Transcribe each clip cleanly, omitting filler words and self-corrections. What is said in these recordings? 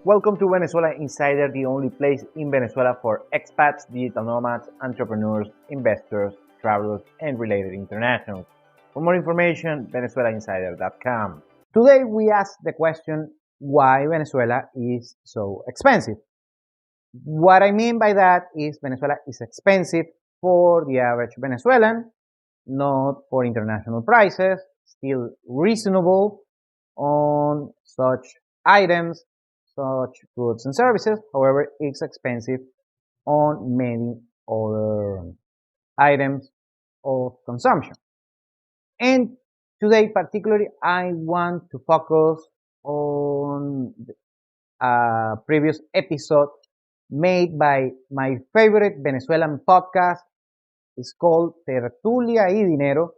Welcome to Venezuela Insider, the only place in Venezuela for expats, digital nomads, entrepreneurs, investors, travelers, and related internationals. For more information, venezuelainsider.com. Today we ask the question, why Venezuela is so expensive? What I mean by that is Venezuela is expensive for the average Venezuelan, not for international prices, still reasonable on such items, such goods and services. However, it's expensive on many other items of consumption. And today, particularly, I want to focus on a previous episode made by my favorite Venezuelan podcast. It's called Tertulia y Dinero.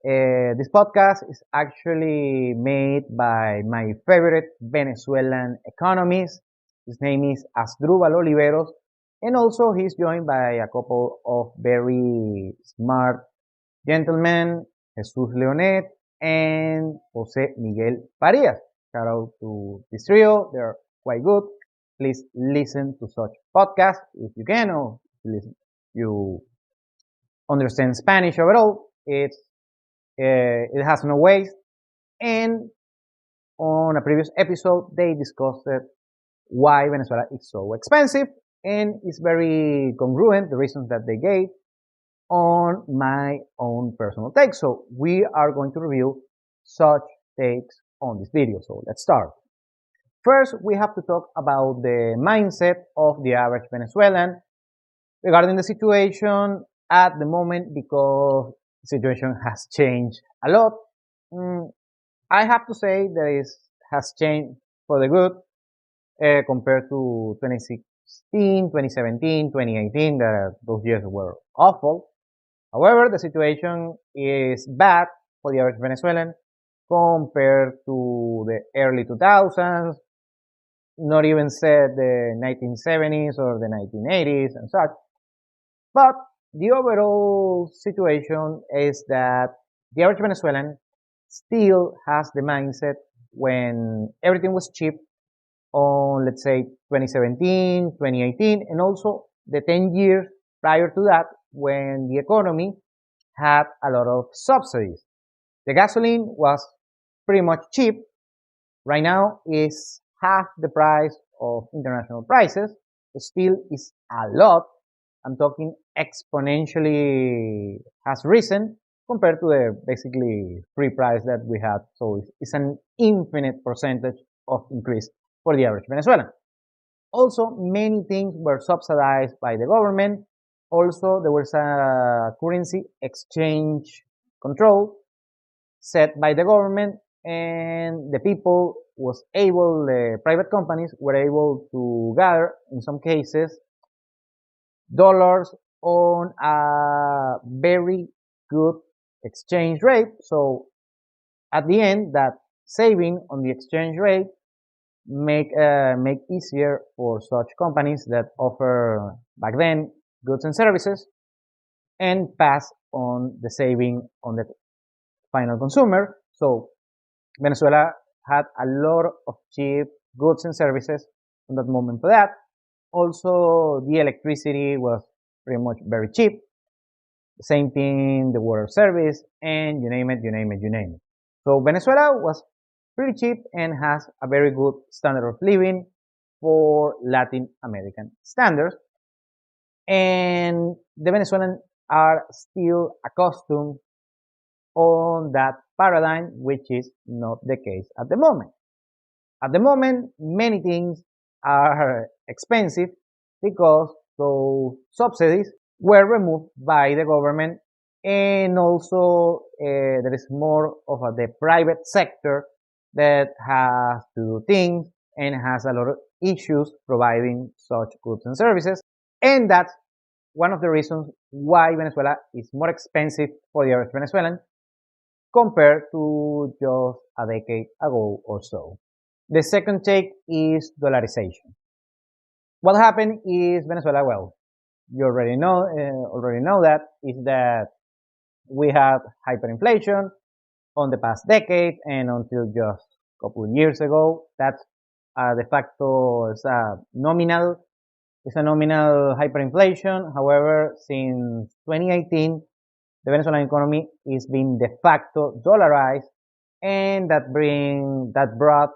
This podcast is actually made by my favorite Venezuelan economist. His name is Asdrúbal Oliveros, and also he's joined by a couple of very smart gentlemen, Jesus Leonet and Jose Miguel Farias. Shout out to this trio, they're quite good. Please listen to such podcasts if you can, or you understand Spanish overall. It has no waste. And on a previous episode, they discussed why Venezuela is so expensive, and it's very congruent, the reasons that they gave, on my own personal take. So we are going to review such takes on this video. So let's start. First, we have to talk about the mindset of the average Venezuelan regarding the situation at the moment, because the situation has changed a lot. I have to say that it has changed for the good compared to 2016, 2017, 2018. Those years were awful. However, the situation is bad for the average Venezuelan compared to the early 2000s, not even said the 1970s or the 1980s and such. But the overall situation is that the average Venezuelan still has the mindset when everything was cheap on, let's say, 2017, 2018, and also the 10 years prior to that, when the economy had a lot of subsidies. The gasoline was pretty much cheap. Right now is half the price of international prices. It still is a lot. I'm talking exponentially has risen compared to the basically free price that we had. So it's an infinite percentage of increase for the average Venezuelan. Also, many things were subsidized by the government. Also, there was a currency exchange control set by the government, and the people was able, the private companies were able to gather, in some cases, dollars on a very good exchange rate. So at the end, that saving on the exchange rate make easier for such companies that offer back then goods and services and pass on the saving on the final consumer. So Venezuela had a lot of cheap goods and services on that moment for that. Also, the electricity was pretty much very cheap. The same thing, the water service, and you name it, you name it, you name it. So Venezuela was pretty cheap and has a very good standard of living for Latin American standards. And the Venezuelans are still accustomed on that paradigm, which is not the case at the moment. At the moment, many things are expensive because those subsidies were removed by the government, and also there is more of the private sector that has to do things and has a lot of issues providing such goods and services, and that's one of the reasons why Venezuela is more expensive for the average Venezuelan compared to just a decade ago or so. The second take is dollarization. What happened is Venezuela, well, you already know that, is that we had hyperinflation on the past decade, and until just a couple of years ago, that's De facto, it's a nominal hyperinflation. However, since 2018, the Venezuelan economy is being de facto dollarized, and that brought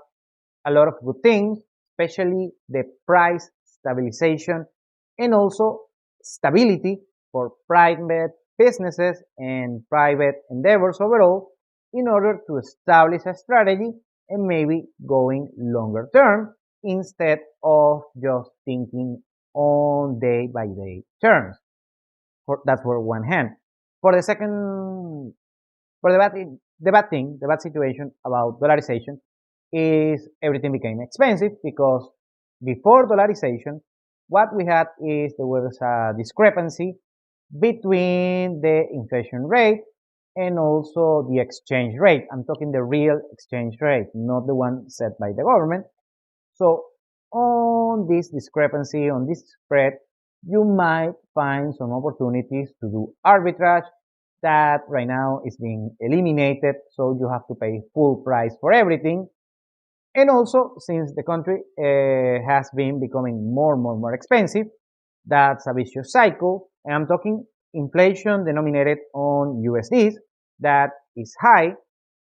a lot of good things, especially the price stabilization and also stability for private businesses and private endeavors overall in order to establish a strategy and maybe going longer term instead of just thinking on day by day terms. That's for one hand. For the second, for the bad situation about dollarization is everything became expensive because before dollarization, what we had is there was a discrepancy between the inflation rate and also the exchange rate. I'm talking the real exchange rate, not the one set by the government. So on this discrepancy, on this spread, you might find some opportunities to do arbitrage that right now is being eliminated. So you have to pay full price for everything. And also, since the country has been becoming more expensive, that's a vicious cycle. And I'm talking inflation denominated on USDs that is high.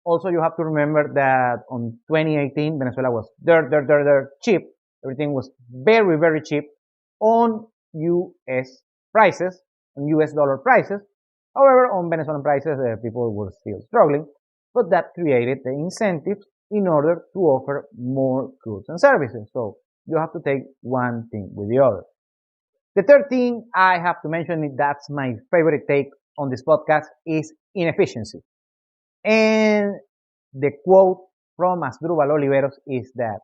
Also, you have to remember that on 2018, Venezuela was dirt cheap. Everything was very cheap on US prices, on US dollar prices. However, on Venezuelan prices, people were still struggling, but that created the incentives in order to offer more goods and services. So you have to take one thing with the other. The third thing I have to mention, that's my favorite take on this podcast, is inefficiency. And the quote from Asdrúbal Oliveros is that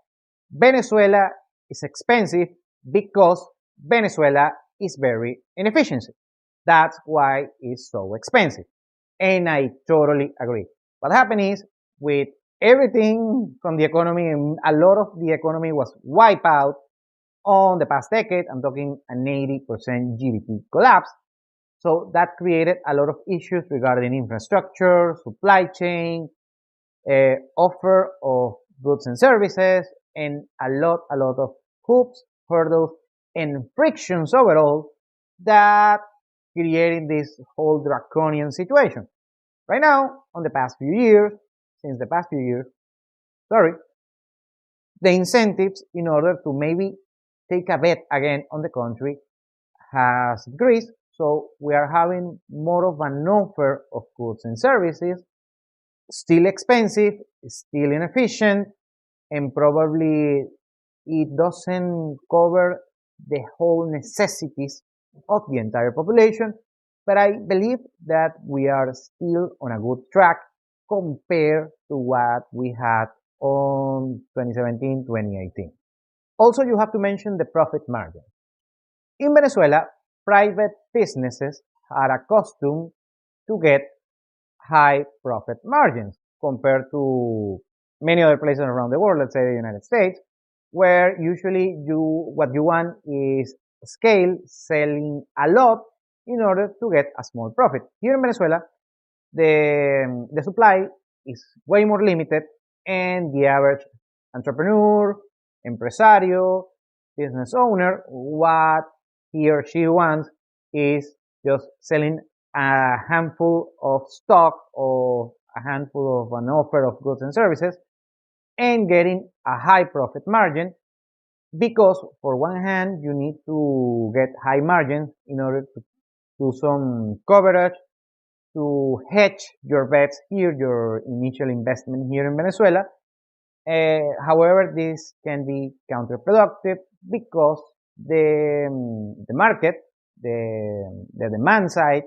Venezuela is expensive because Venezuela is very inefficient. That's why it's so expensive. And I totally agree. What happened is with everything from the economy, a lot of the economy was wiped out on the past decade. I'm talking an 80% GDP collapse. So that created a lot of issues regarding infrastructure, supply chain, offer of goods and services, and a lot of hoops, hurdles, and frictions overall that created this whole draconian situation. Right now, since the past few years, sorry, the incentives in order to maybe take a bet again on the country has increased. So we are having more of an offer of goods and services, still expensive, still inefficient, and probably it doesn't cover the whole necessities of the entire population. But I believe that we are still on a good track compared to what we had on 2017, 2018. Also, you have to mention the profit margin. In Venezuela, private businesses are accustomed to get high profit margins compared to many other places around the world, let's say the United States, where usually what you want is scale, selling a lot in order to get a small profit. Here in Venezuela, the supply is way more limited, and the average entrepreneur, empresario, business owner, what he or she wants is just selling a handful of stock or a handful of an offer of goods and services and getting a high profit margin, because for one hand you need to get high margins in order to do some coverage, to hedge your bets here, your initial investment here in Venezuela. However, this can be counterproductive because the market, the demand side,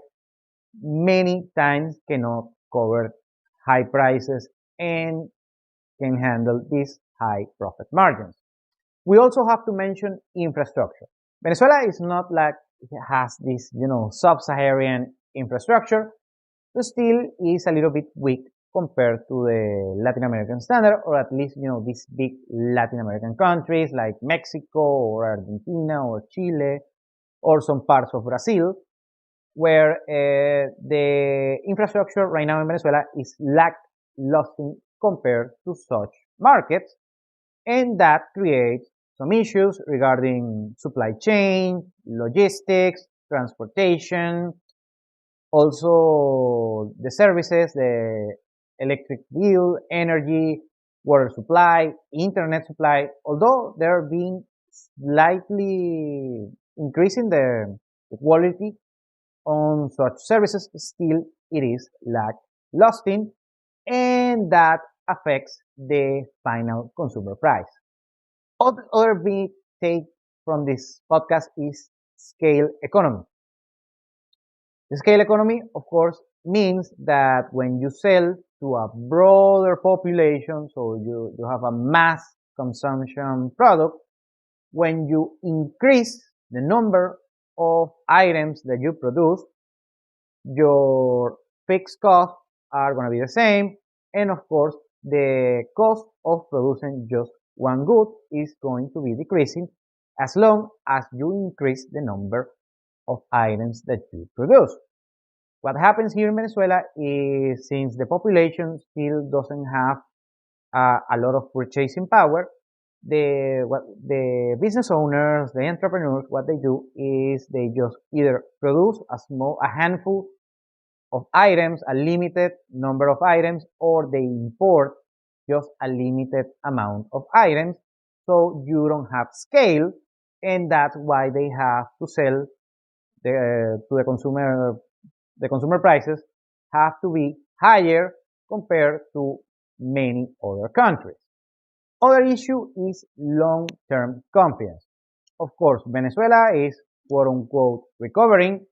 many times cannot cover high prices and can handle these high profit margins. We also have to mention infrastructure. Venezuela is not like it has this, sub-Saharan infrastructure, but still is a little bit weak compared to the Latin American standard, or at least, these big Latin American countries like Mexico or Argentina or Chile or some parts of Brazil, where the infrastructure right now in Venezuela is lacklusting compared to such markets. and that creates some issues regarding supply chain, logistics, transportation, also the services, the electric bill, energy, water supply, internet supply, although they're being slightly increasing the quality on such services, still it is lacklusting, and that affects the final consumer price. Other big take from this podcast is scale economy. The scale economy, of course, means that when you sell to a broader population, so you have a mass consumption product, when you increase the number of items that you produce, your fixed costs are going to be the same, and of course, the cost of producing just one good is going to be decreasing as long as you increase the number of items that you produce. What happens here in Venezuela is, since the population still doesn't have a lot of purchasing power, the business owners, the entrepreneurs, what they do is they just either produce a handful of items, a limited number of items, or they import just a limited amount of items, so you don't have scale, and that's why they have to sell to the consumer. The consumer prices have to be higher compared to many other countries. Other issue is long-term confidence. Of course, Venezuela is quote unquote recovering,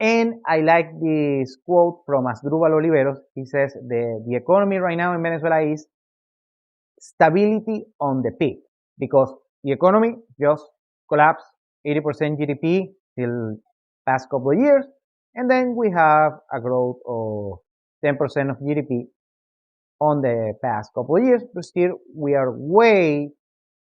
and I like this quote from Asdrúbal Oliveros. He says the economy right now in Venezuela is stability on the peak, because the economy just collapsed 80% GDP till past couple of years, and then we have a growth of 10% of GDP on the past couple of years, but still we are way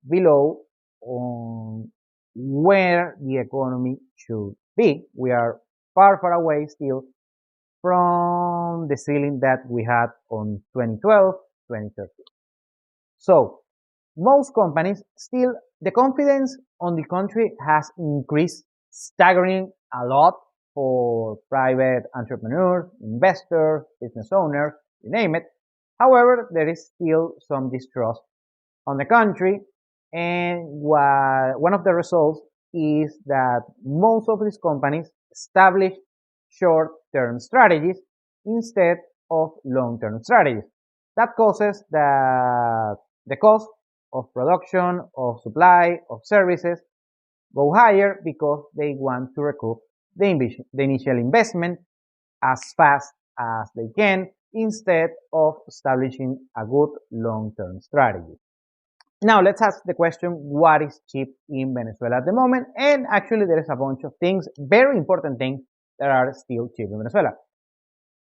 below on where the economy should be. We are far, far away still from the ceiling that we had on 2012, 2013. So most companies still, the confidence on the country has increased staggering a lot for private entrepreneurs, investors, business owners, you name it. However, there is still some distrust on the country, and one of the results is that most of these companies establish short-term strategies instead of long-term strategies. That causes the cost of production, of supply, of services go higher, because they want to recoup the initial investment as fast as they can, instead of establishing a good long-term strategy. Now let's ask the question, what is cheap in Venezuela at the moment? And actually there is a bunch of things, very important things, that are still cheap in Venezuela.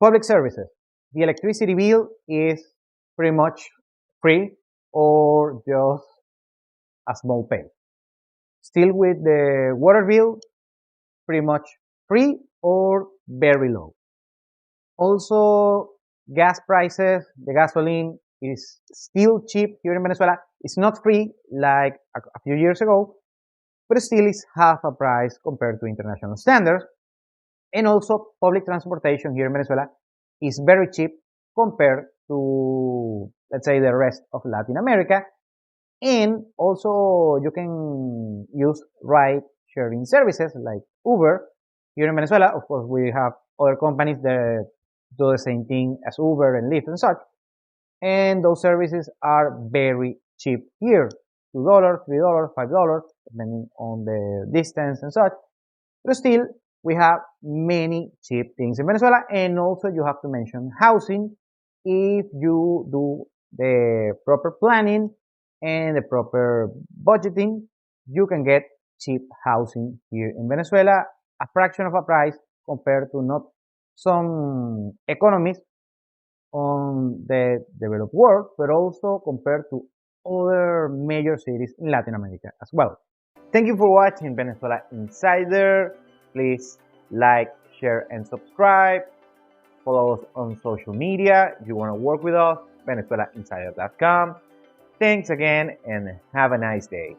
Public services. The electricity bill is pretty much free or just a small pay. Still with the water bill, pretty much free or very low. Also, gas prices, the gasoline is still cheap here in Venezuela. It's not free like a few years ago, but still is half a price compared to international standards. And also, public transportation here in Venezuela is very cheap compared to, let's say, the rest of Latin America. And also, you can use ride sharing services like Uber here in Venezuela. Of course, we have other companies that do the same thing as Uber and Lyft and such. And those services are very cheap here. $2, $3, $5, depending on the distance and such. But still, we have many cheap things in Venezuela. And also, you have to mention housing. If you do the proper planning and the proper budgeting, you can get cheap housing here in Venezuela, a fraction of a price compared to not some economies on the developed world, but also compared to other major cities in Latin America as well. Thank you for watching Venezuela Insider. Please like, share, and subscribe. Follow us on social media. If you want to work with us, VenezuelaInsider.com. Thanks again and have a nice day.